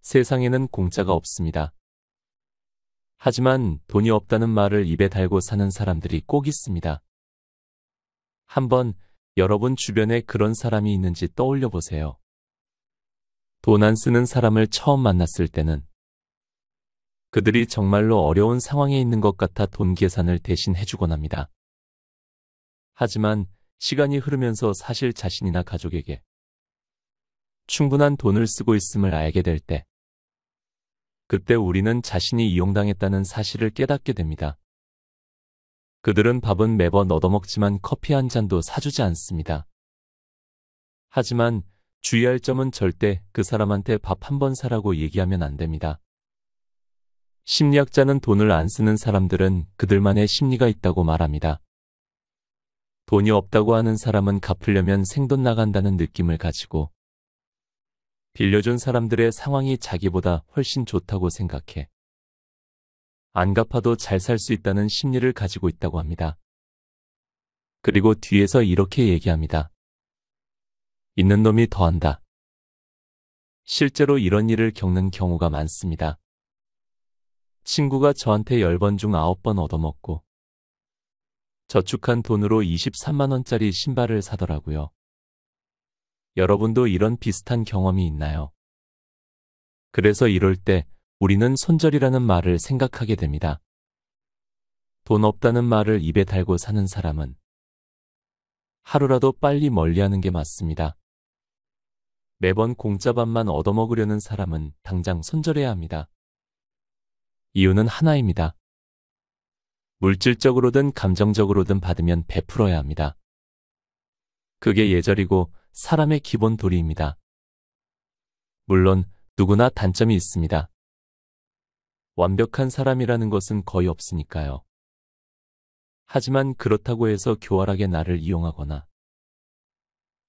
세상에는 공짜가 없습니다. 하지만 돈이 없다는 말을 입에 달고 사는 사람들이 꼭 있습니다. 한번 여러분 주변에 그런 사람이 있는지 떠올려 보세요. 돈 안 쓰는 사람을 처음 만났을 때는 그들이 정말로 어려운 상황에 있는 것 같아 돈 계산을 대신 해주곤 합니다. 하지만 시간이 흐르면서 사실 자신이나 가족에게 충분한 돈을 쓰고 있음을 알게 될 때, 그때 우리는 자신이 이용당했다는 사실을 깨닫게 됩니다. 그들은 밥은 매번 얻어먹지만 커피 한 잔도 사주지 않습니다. 하지만 주의할 점은 절대 그 사람한테 밥 한 번 사라고 얘기하면 안 됩니다. 심리학자는 돈을 안 쓰는 사람들은 그들만의 심리가 있다고 말합니다. 돈이 없다고 하는 사람은 갚으려면 생돈 나간다는 느낌을 가지고 빌려준 사람들의 상황이 자기보다 훨씬 좋다고 생각해 안 갚아도 잘 살 수 있다는 심리를 가지고 있다고 합니다. 그리고 뒤에서 이렇게 얘기합니다. 있는 놈이 더한다. 실제로 이런 일을 겪는 경우가 많습니다. 친구가 저한테 10번 중 9번 얻어먹고 저축한 돈으로 23만 원짜리 신발을 사더라고요. 여러분도 이런 비슷한 경험이 있나요? 그래서 이럴 때 우리는 손절이라는 말을 생각하게 됩니다. 돈 없다는 말을 입에 달고 사는 사람은 하루라도 빨리 멀리하는 게 맞습니다. 매번 공짜밥만 얻어먹으려는 사람은 당장 손절해야 합니다. 이유는 하나입니다. 물질적으로든 감정적으로든 받으면 베풀어야 합니다. 그게 예절이고 사람의 기본 도리입니다. 물론 누구나 단점이 있습니다. 완벽한 사람이라는 것은 거의 없으니까요. 하지만 그렇다고 해서 교활하게 나를 이용하거나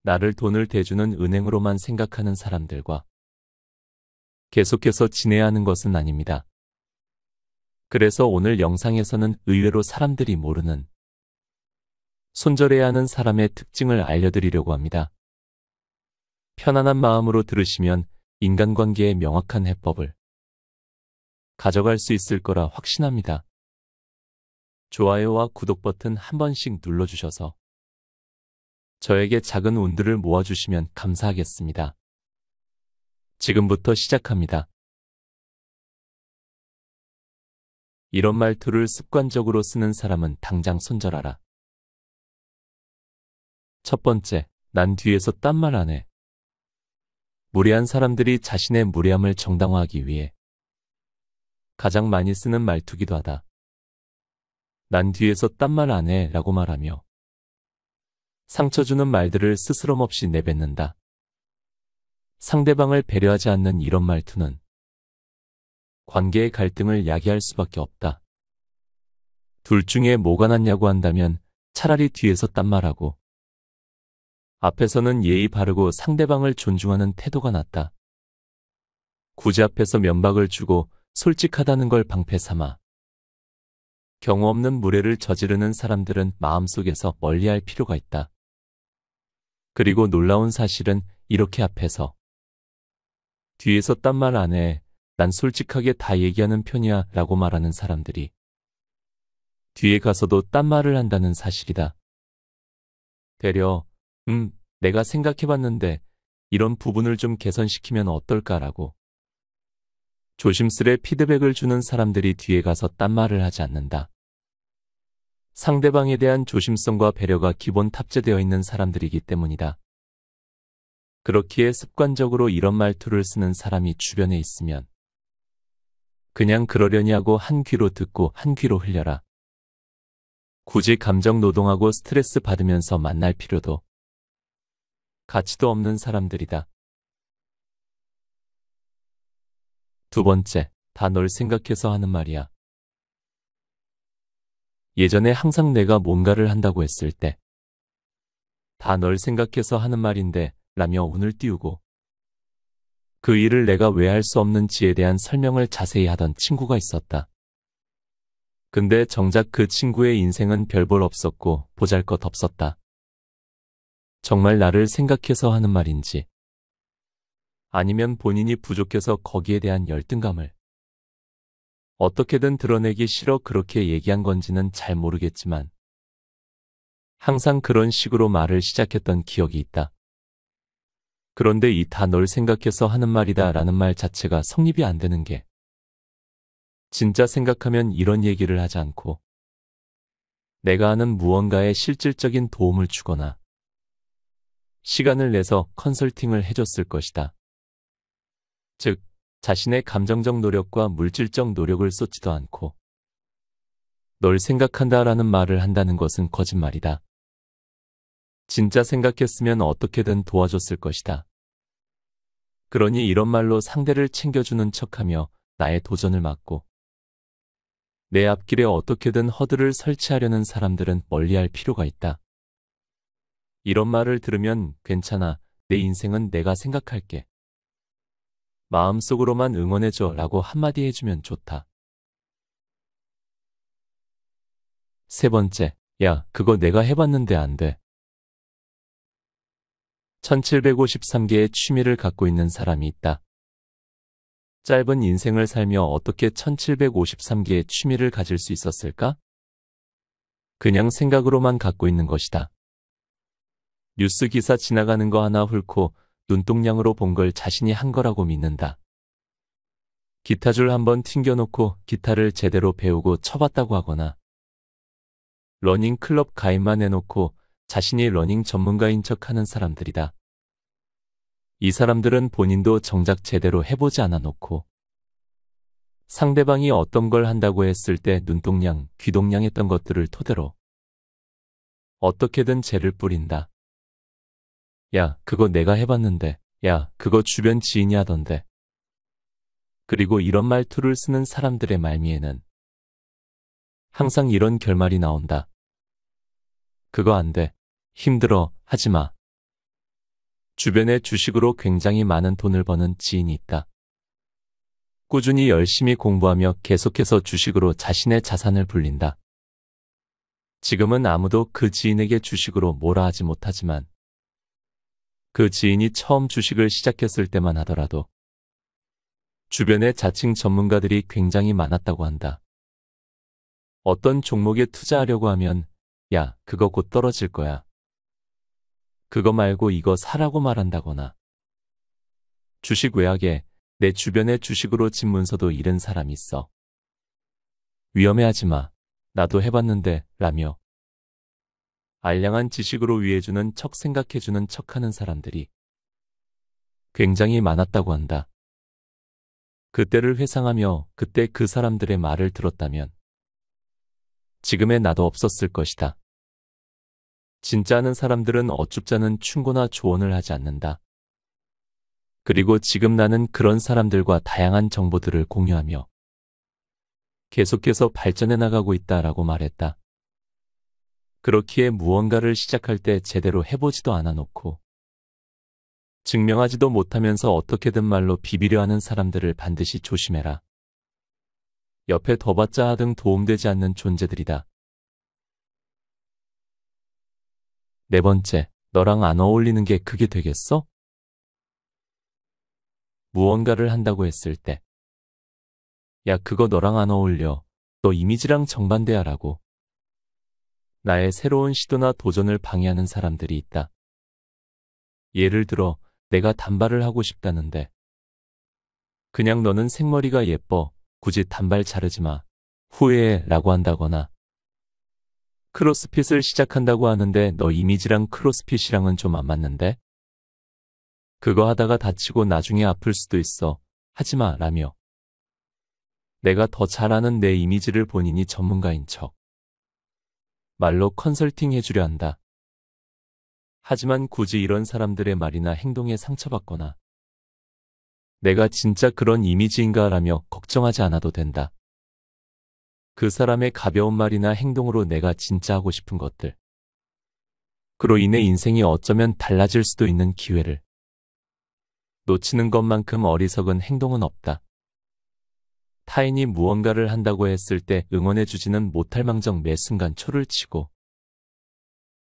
나를 돈을 대주는 은행으로만 생각하는 사람들과 계속해서 지내야 하는 것은 아닙니다. 그래서 오늘 영상에서는 의외로 사람들이 모르는 손절해야 하는 사람의 특징을 알려드리려고 합니다. 편안한 마음으로 들으시면 인간관계의 명확한 해법을 가져갈 수 있을 거라 확신합니다. 좋아요와 구독 버튼 한 번씩 눌러주셔서 저에게 작은 운들을 모아주시면 감사하겠습니다. 지금부터 시작합니다. 이런 말투를 습관적으로 쓰는 사람은 당장 손절하라. 첫 번째, 난 뒤에서 딴 말 안 해. 무례한 사람들이 자신의 무례함을 정당화하기 위해 가장 많이 쓰는 말투기도 하다. 난 뒤에서 딴 말 안 해 라고 말하며 상처 주는 말들을 스스럼 없이 내뱉는다. 상대방을 배려하지 않는 이런 말투는 관계의 갈등을 야기할 수밖에 없다. 둘 중에 뭐가 낫냐고 한다면 차라리 뒤에서 딴 말하고 앞에서는 예의 바르고 상대방을 존중하는 태도가 낫다. 굳이 앞에서 면박을 주고 솔직하다는 걸 방패 삼아 경우 없는 무례를 저지르는 사람들은 마음속에서 멀리할 필요가 있다. 그리고 놀라운 사실은 이렇게 앞에서 뒤에서 딴 말 안 해. 난 솔직하게 다 얘기하는 편이야 라고 말하는 사람들이 뒤에 가서도 딴 말을 한다는 사실이다. 되려 내가 생각해봤는데 이런 부분을 좀 개선시키면 어떨까라고 조심스레 피드백을 주는 사람들이 뒤에 가서 딴 말을 하지 않는다. 상대방에 대한 조심성과 배려가 기본 탑재되어 있는 사람들이기 때문이다. 그렇기에 습관적으로 이런 말투를 쓰는 사람이 주변에 있으면 그냥 그러려니 하고 한 귀로 듣고 한 귀로 흘려라. 굳이 감정 노동하고 스트레스 받으면서 만날 필요도 가치도 없는 사람들이다. 두 번째, 다 널 생각해서 하는 말이야. 예전에 항상 내가 뭔가를 한다고 했을 때 다 널 생각해서 하는 말인데 라며 운을 띄우고 그 일을 내가 왜 할 수 없는지에 대한 설명을 자세히 하던 친구가 있었다. 근데 정작 그 친구의 인생은 별 볼 없었고 보잘것 없었다. 정말 나를 생각해서 하는 말인지 아니면 본인이 부족해서 거기에 대한 열등감을 어떻게든 드러내기 싫어 그렇게 얘기한 건지는 잘 모르겠지만 항상 그런 식으로 말을 시작했던 기억이 있다. 그런데 이 다 널 생각해서 하는 말이다 라는 말 자체가 성립이 안 되는 게 진짜 생각하면 이런 얘기를 하지 않고 내가 아는 무언가에 실질적인 도움을 주거나 시간을 내서 컨설팅을 해줬을 것이다. 즉, 자신의 감정적 노력과 물질적 노력을 쏟지도 않고 널 생각한다라는 말을 한다는 것은 거짓말이다. 진짜 생각했으면 어떻게든 도와줬을 것이다. 그러니 이런 말로 상대를 챙겨주는 척하며 나의 도전을 막고 내 앞길에 어떻게든 허들을 설치하려는 사람들은 멀리할 필요가 있다. 이런 말을 들으면 괜찮아. 내 인생은 내가 생각할게. 마음속으로만 응원해줘 라고 한마디 해주면 좋다. 세 번째, 야, 그거 내가 해봤는데 안 돼. 1753개의 취미를 갖고 있는 사람이 있다. 짧은 인생을 살며 어떻게 1753개의 취미를 가질 수 있었을까? 그냥 생각으로만 갖고 있는 것이다. 뉴스 기사 지나가는 거 하나 훑고 눈동냥으로 본 걸 자신이 한 거라고 믿는다. 기타줄 한번 튕겨놓고 기타를 제대로 배우고 쳐봤다고 하거나 러닝 클럽 가입만 해놓고 자신이 러닝 전문가인 척하는 사람들이다. 이 사람들은 본인도 정작 제대로 해보지 않아 놓고 상대방이 어떤 걸 한다고 했을 때 눈동냥, 귀동냥했던 것들을 토대로 어떻게든 죄를 뿌린다. 야, 그거 내가 해봤는데. 야, 그거 주변 지인이 하던데. 그리고 이런 말투를 쓰는 사람들의 말미에는 항상 이런 결말이 나온다. 그거 안 돼. 힘들어. 하지 마. 주변에 주식으로 굉장히 많은 돈을 버는 지인이 있다. 꾸준히 열심히 공부하며 계속해서 주식으로 자신의 자산을 불린다. 지금은 아무도 그 지인에게 주식으로 뭐라 하지 못하지만 그 지인이 처음 주식을 시작했을 때만 하더라도 주변에 자칭 전문가들이 굉장히 많았다고 한다. 어떤 종목에 투자하려고 하면 야, 그거 곧 떨어질 거야. 그거 말고 이거 사라고 말한다거나 주식 외학에 내 주변에 주식으로 진 문서도 잃은 사람이 있어. 위험해하지 마. 나도 해봤는데 라며 알량한 지식으로 위해주는 척 생각해주는 척하는 사람들이 굉장히 많았다고 한다. 그때를 회상하며 그때 그 사람들의 말을 들었다면 지금의 나도 없었을 것이다. 진짜 아는 사람들은 어줍잖은 충고나 조언을 하지 않는다. 그리고 지금 나는 그런 사람들과 다양한 정보들을 공유하며 계속해서 발전해 나가고 있다라고 말했다. 그렇기에 무언가를 시작할 때 제대로 해보지도 않아 놓고 증명하지도 못하면서 어떻게든 말로 비비려 하는 사람들을 반드시 조심해라. 옆에 둬봤자 하등 도움되지 않는 존재들이다. 네 번째, 너랑 안 어울리는 게 그게 되겠어? 무언가를 한다고 했을 때 야, 그거 너랑 안 어울려. 너 이미지랑 정반대야 라고 나의 새로운 시도나 도전을 방해하는 사람들이 있다. 예를 들어 내가 단발을 하고 싶다는데 그냥 너는 생머리가 예뻐. 굳이 단발 자르지 마. 후회해 라고 한다거나 크로스핏을 시작한다고 하는데 너 이미지랑 크로스핏이랑은 좀 안 맞는데? 그거 하다가 다치고 나중에 아플 수도 있어. 하지 마 라며 내가 더 잘 아는 내 이미지를 본인이 전문가인 척 말로 컨설팅 해주려 한다. 하지만 굳이 이런 사람들의 말이나 행동에 상처받거나 내가 진짜 그런 이미지인가 라며 걱정하지 않아도 된다. 그 사람의 가벼운 말이나 행동으로 내가 진짜 하고 싶은 것들 그로 인해 인생이 어쩌면 달라질 수도 있는 기회를 놓치는 것만큼 어리석은 행동은 없다. 타인이 무언가를 한다고 했을 때 응원해주지는 못할 망정 매 순간 초를 치고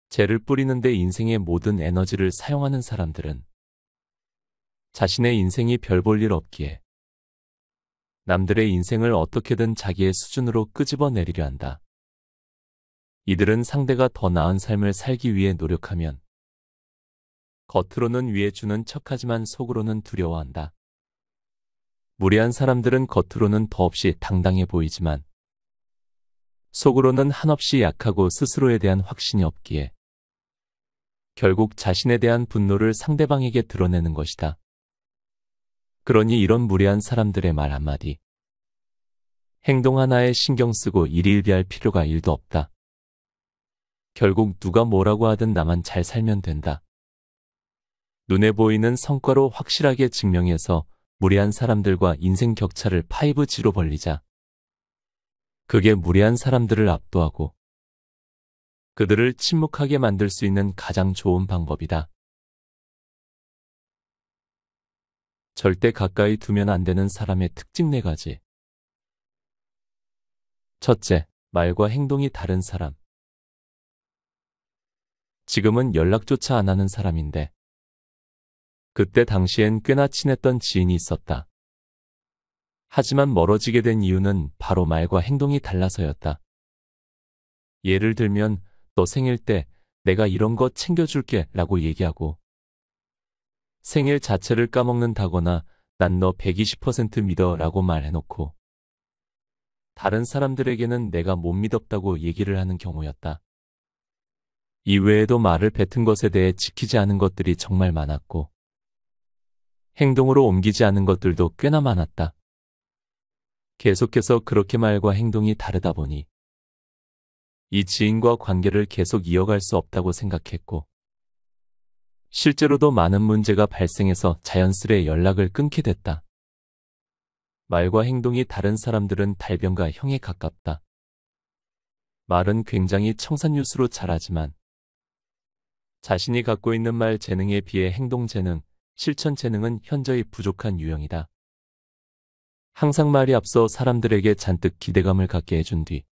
죄를 뿌리는데 인생의 모든 에너지를 사용하는 사람들은 자신의 인생이 별 볼 일 없기에 남들의 인생을 어떻게든 자기의 수준으로 끄집어내리려 한다. 이들은 상대가 더 나은 삶을 살기 위해 노력하면 겉으로는 위해 주는 척하지만 속으로는 두려워한다. 무례한 사람들은 겉으로는 더없이 당당해 보이지만 속으로는 한없이 약하고 스스로에 대한 확신이 없기에 결국 자신에 대한 분노를 상대방에게 드러내는 것이다. 그러니 이런 무례한 사람들의 말 한마디, 행동 하나에 신경 쓰고 일희일비할 필요가 1도 없다. 결국 누가 뭐라고 하든 나만 잘 살면 된다. 눈에 보이는 성과로 확실하게 증명해서 무례한 사람들과 인생 격차를 5G로 벌리자. 그게 무례한 사람들을 압도하고 그들을 침묵하게 만들 수 있는 가장 좋은 방법이다. 절대 가까이 두면 안 되는 사람의 특징 4가지. 첫째, 말과 행동이 다른 사람. 지금은 연락조차 안 하는 사람인데 그때 당시엔 꽤나 친했던 지인이 있었다. 하지만 멀어지게 된 이유는 바로 말과 행동이 달라서였다. 예를 들면 너 생일 때 내가 이런 거 챙겨줄게 라고 얘기하고 생일 자체를 까먹는다거나 난 너 120% 믿어 라고 말해놓고 다른 사람들에게는 내가 못 믿었다고 얘기를 하는 경우였다. 이외에도 말을 뱉은 것에 대해 지키지 않은 것들이 정말 많았고 행동으로 옮기지 않은 것들도 꽤나 많았다. 계속해서 그렇게 말과 행동이 다르다 보니 이 지인과 관계를 계속 이어갈 수 없다고 생각했고 실제로도 많은 문제가 발생해서 자연스레 연락을 끊게 됐다. 말과 행동이 다른 사람들은 달변과 형에 가깝다. 말은 굉장히 청산유수로 잘하지만 자신이 갖고 있는 말 재능에 비해 행동 재능, 실천 재능은 현저히 부족한 유형이다. 항상 말이 앞서 사람들에게 잔뜩 기대감을 갖게 해준 뒤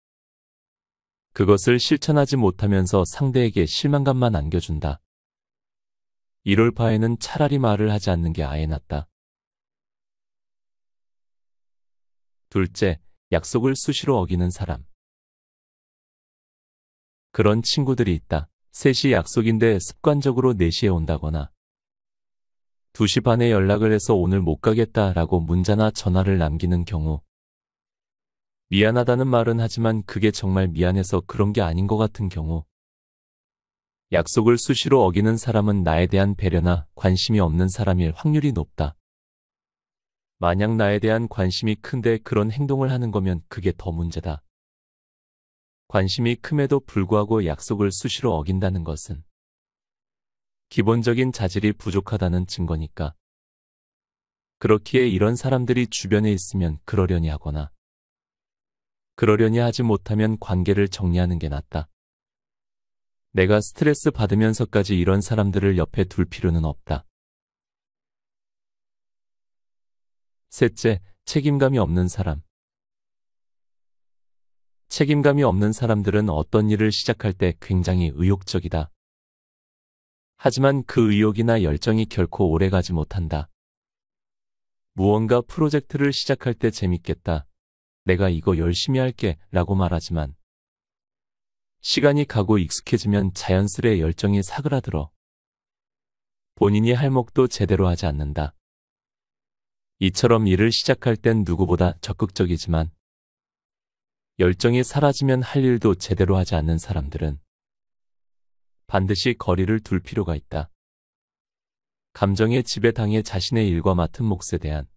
그것을 실천하지 못하면서 상대에게 실망감만 안겨준다. 이럴 바에는 차라리 말을 하지 않는 게 아예 낫다. 둘째, 약속을 수시로 어기는 사람. 그런 친구들이 있다. 3시 약속인데 습관적으로 4시에 온다거나 2시 반에 연락을 해서 오늘 못 가겠다라고 문자나 전화를 남기는 경우 미안하다는 말은 하지만 그게 정말 미안해서 그런 게 아닌 것 같은 경우 약속을 수시로 어기는 사람은 나에 대한 배려나 관심이 없는 사람일 확률이 높다. 만약 나에 대한 관심이 큰데 그런 행동을 하는 거면 그게 더 문제다. 관심이 큼에도 불구하고 약속을 수시로 어긴다는 것은 기본적인 자질이 부족하다는 증거니까. 그렇기에 이런 사람들이 주변에 있으면 그러려니 하거나 그러려니 하지 못하면 관계를 정리하는 게 낫다. 내가 스트레스 받으면서까지 이런 사람들을 옆에 둘 필요는 없다. 셋째, 책임감이 없는 사람. 책임감이 없는 사람들은 어떤 일을 시작할 때 굉장히 의욕적이다. 하지만 그 의욕이나 열정이 결코 오래가지 못한다. 무언가 프로젝트를 시작할 때 재밌겠다. 내가 이거 열심히 할게 라고 말하지만 시간이 가고 익숙해지면 자연스레 열정이 사그라들어 본인이 할 몫도 제대로 하지 않는다. 이처럼 일을 시작할 땐 누구보다 적극적이지만 열정이 사라지면 할 일도 제대로 하지 않는 사람들은 반드시 거리를 둘 필요가 있다. 감정의 지배당해 자신의 일과 맡은 몫에 대한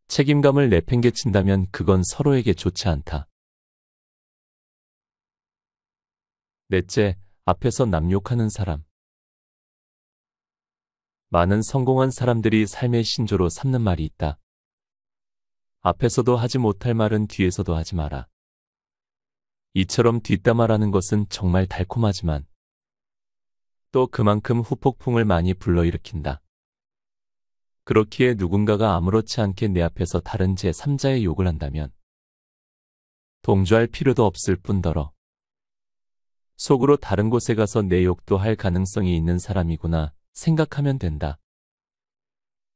책임감을 내팽개친다면 그건 서로에게 좋지 않다. 넷째, 앞에서 남 욕하는 사람. 많은 성공한 사람들이 삶의 신조로 삼는 말이 있다. 앞에서도 하지 못할 말은 뒤에서도 하지 마라. 이처럼 뒷담화라는 것은 정말 달콤하지만 또 그만큼 후폭풍을 많이 불러일으킨다. 그렇기에 누군가가 아무렇지 않게 내 앞에서 다른 제3자의 욕을 한다면 동조할 필요도 없을 뿐더러 속으로 다른 곳에 가서 내 욕도 할 가능성이 있는 사람이구나 생각하면 된다.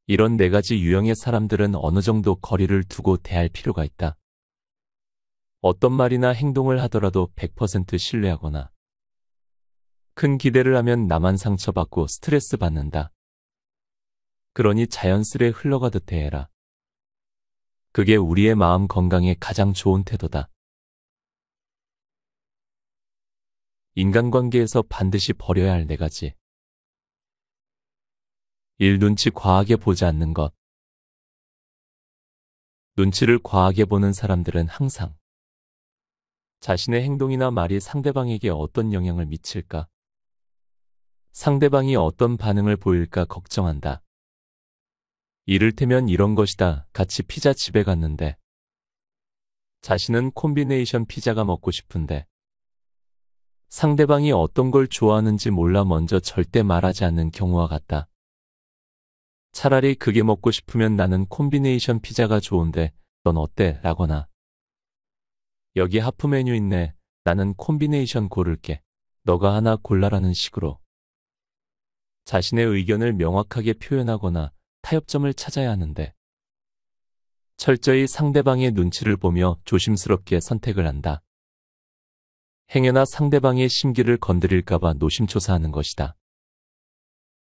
이런 네 가지 유형의 사람들은 어느 정도 거리를 두고 대할 필요가 있다. 어떤 말이나 행동을 하더라도 100% 신뢰하거나 큰 기대를 하면 나만 상처받고 스트레스 받는다. 그러니 자연스레 흘러가듯 대해라. 그게 우리의 마음 건강에 가장 좋은 태도다. 인간관계에서 반드시 버려야 할 네 가지. 1. 눈치 과하게 보지 않는 것. 눈치를 과하게 보는 사람들은 항상 자신의 행동이나 말이 상대방에게 어떤 영향을 미칠까? 상대방이 어떤 반응을 보일까 걱정한다. 이를테면 이런 것이다. 같이 피자집에 갔는데 자신은 콤비네이션 피자가 먹고 싶은데 상대방이 어떤 걸 좋아하는지 몰라 먼저 절대 말하지 않는 경우와 같다. 차라리 그게 먹고 싶으면 나는 콤비네이션 피자가 좋은데 넌 어때? 라거나 여기 하프 메뉴 있네. 나는 콤비네이션 고를게. 너가 하나 골라라는 식으로 자신의 의견을 명확하게 표현하거나 타협점을 찾아야 하는데 철저히 상대방의 눈치를 보며 조심스럽게 선택을 한다. 행여나 상대방의 심기를 건드릴까봐 노심초사하는 것이다.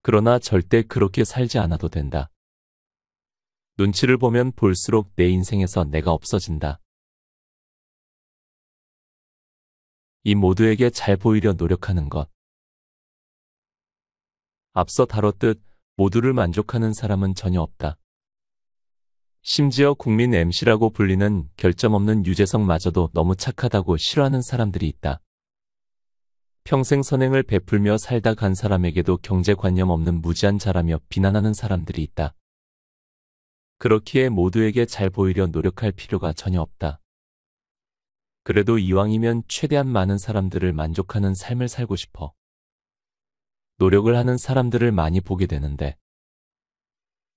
그러나 절대 그렇게 살지 않아도 된다. 눈치를 보면 볼수록 내 인생에서 내가 없어진다. 이 모두에게 잘 보이려 노력하는 것. 앞서 다뤘듯 모두를 만족하는 사람은 전혀 없다. 심지어 국민 MC라고 불리는 결점 없는 유재석마저도 너무 착하다고 싫어하는 사람들이 있다. 평생 선행을 베풀며 살다 간 사람에게도 경제관념 없는 무지한 자라며 비난하는 사람들이 있다. 그렇기에 모두에게 잘 보이려 노력할 필요가 전혀 없다. 그래도 이왕이면 최대한 많은 사람들을 만족하는 삶을 살고 싶어. 노력을 하는 사람들을 많이 보게 되는데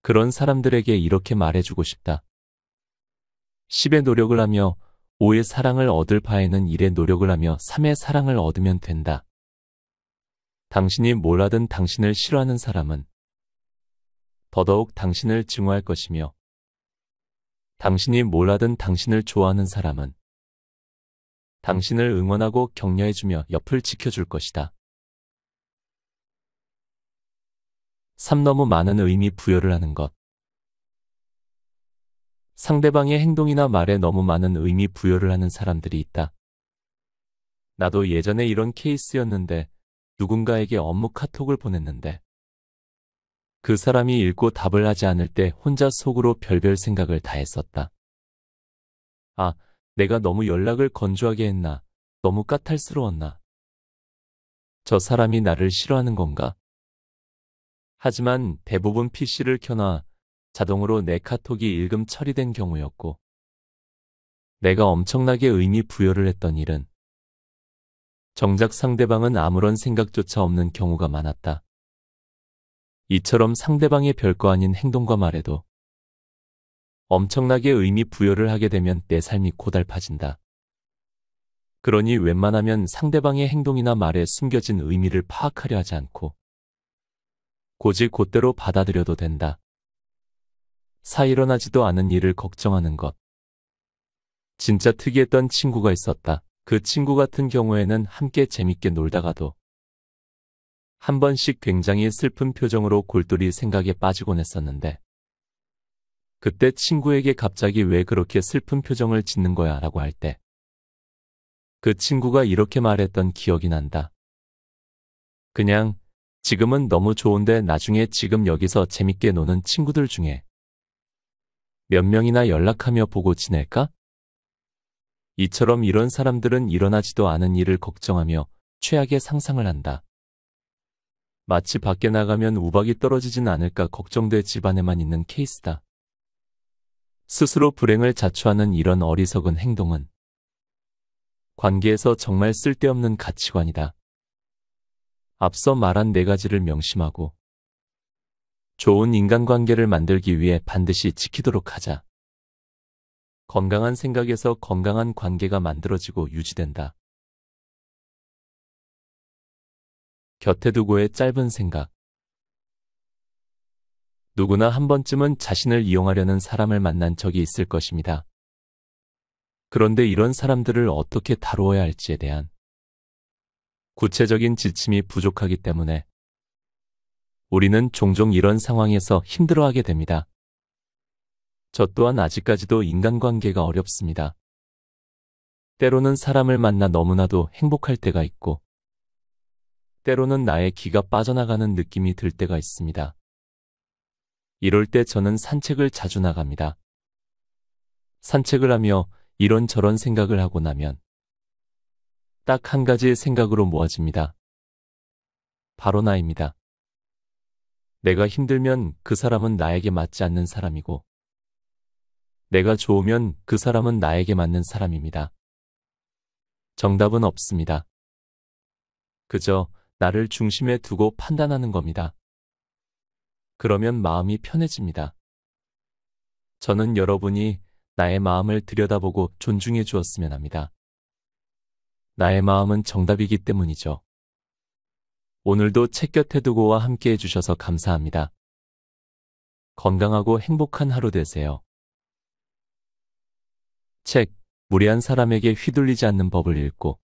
그런 사람들에게 이렇게 말해주고 싶다. 10의 노력을 하며 5의 사랑을 얻을 바에는 1의 노력을 하며 3의 사랑을 얻으면 된다. 당신이 뭘 하든 당신을 싫어하는 사람은 더더욱 당신을 증오할 것이며 당신이 뭘 하든 당신을 좋아하는 사람은 당신을 응원하고 격려해주며 옆을 지켜줄 것이다. 3. 너무 많은 의미 부여를 하는 것. 상대방의 행동이나 말에 너무 많은 의미 부여를 하는 사람들이 있다. 나도 예전에 이런 케이스였는데 누군가에게 업무 카톡을 보냈는데 그 사람이 읽고 답을 하지 않을 때 혼자 속으로 별별 생각을 다 했었다. 아, 내가 너무 연락을 건조하게 했나? 너무 까탈스러웠나? 저 사람이 나를 싫어하는 건가? 하지만 대부분 PC를 켜놔 자동으로 내 카톡이 읽음 처리된 경우였고 내가 엄청나게 의미 부여를 했던 일은 정작 상대방은 아무런 생각조차 없는 경우가 많았다. 이처럼 상대방의 별거 아닌 행동과 말에도 엄청나게 의미 부여를 하게 되면 내 삶이 고달파진다. 그러니 웬만하면 상대방의 행동이나 말에 숨겨진 의미를 파악하려 하지 않고 고지 곧대로 받아들여도 된다. 일어나지도 않은 일을 걱정하는 것. 진짜 특이했던 친구가 있었다. 그 친구 같은 경우에는 함께 재밌게 놀다가도 한 번씩 굉장히 슬픈 표정으로 골똘히 생각에 빠지곤 했었는데 그때 친구에게 갑자기 왜 그렇게 슬픈 표정을 짓는 거야 라고 할 때 그 친구가 이렇게 말했던 기억이 난다. 그냥 지금은 너무 좋은데 나중에 지금 여기서 재밌게 노는 친구들 중에 몇 명이나 연락하며 보고 지낼까? 이처럼 이런 사람들은 일어나지도 않은 일을 걱정하며 최악의 상상을 한다. 마치 밖에 나가면 우박이 떨어지진 않을까 걱정돼 집안에만 있는 케이스다. 스스로 불행을 자초하는 이런 어리석은 행동은 관계에서 정말 쓸데없는 가치관이다. 앞서 말한 네 가지를 명심하고 좋은 인간관계를 만들기 위해 반드시 지키도록 하자. 건강한 생각에서 건강한 관계가 만들어지고 유지된다. 곁에 두고의 짧은 생각. 누구나 한 번쯤은 자신을 이용하려는 사람을 만난 적이 있을 것입니다. 그런데 이런 사람들을 어떻게 다루어야 할지에 대한 구체적인 지침이 부족하기 때문에 우리는 종종 이런 상황에서 힘들어하게 됩니다. 저 또한 아직까지도 인간관계가 어렵습니다. 때로는 사람을 만나 너무나도 행복할 때가 있고, 때로는 나의 기가 빠져나가는 느낌이 들 때가 있습니다. 이럴 때 저는 산책을 자주 나갑니다. 산책을 하며 이런저런 생각을 하고 나면 딱 한 가지의 생각으로 모아집니다. 바로 나입니다. 내가 힘들면 그 사람은 나에게 맞지 않는 사람이고, 내가 좋으면 그 사람은 나에게 맞는 사람입니다. 정답은 없습니다. 그저 나를 중심에 두고 판단하는 겁니다. 그러면 마음이 편해집니다. 저는 여러분이 나의 마음을 들여다보고 존중해 주었으면 합니다. 나의 마음은 정답이기 때문이죠. 오늘도 책 곁에 두고와 함께 해주셔서 감사합니다. 건강하고 행복한 하루 되세요. 책, 무례한 사람에게 휘둘리지 않는 법을 읽고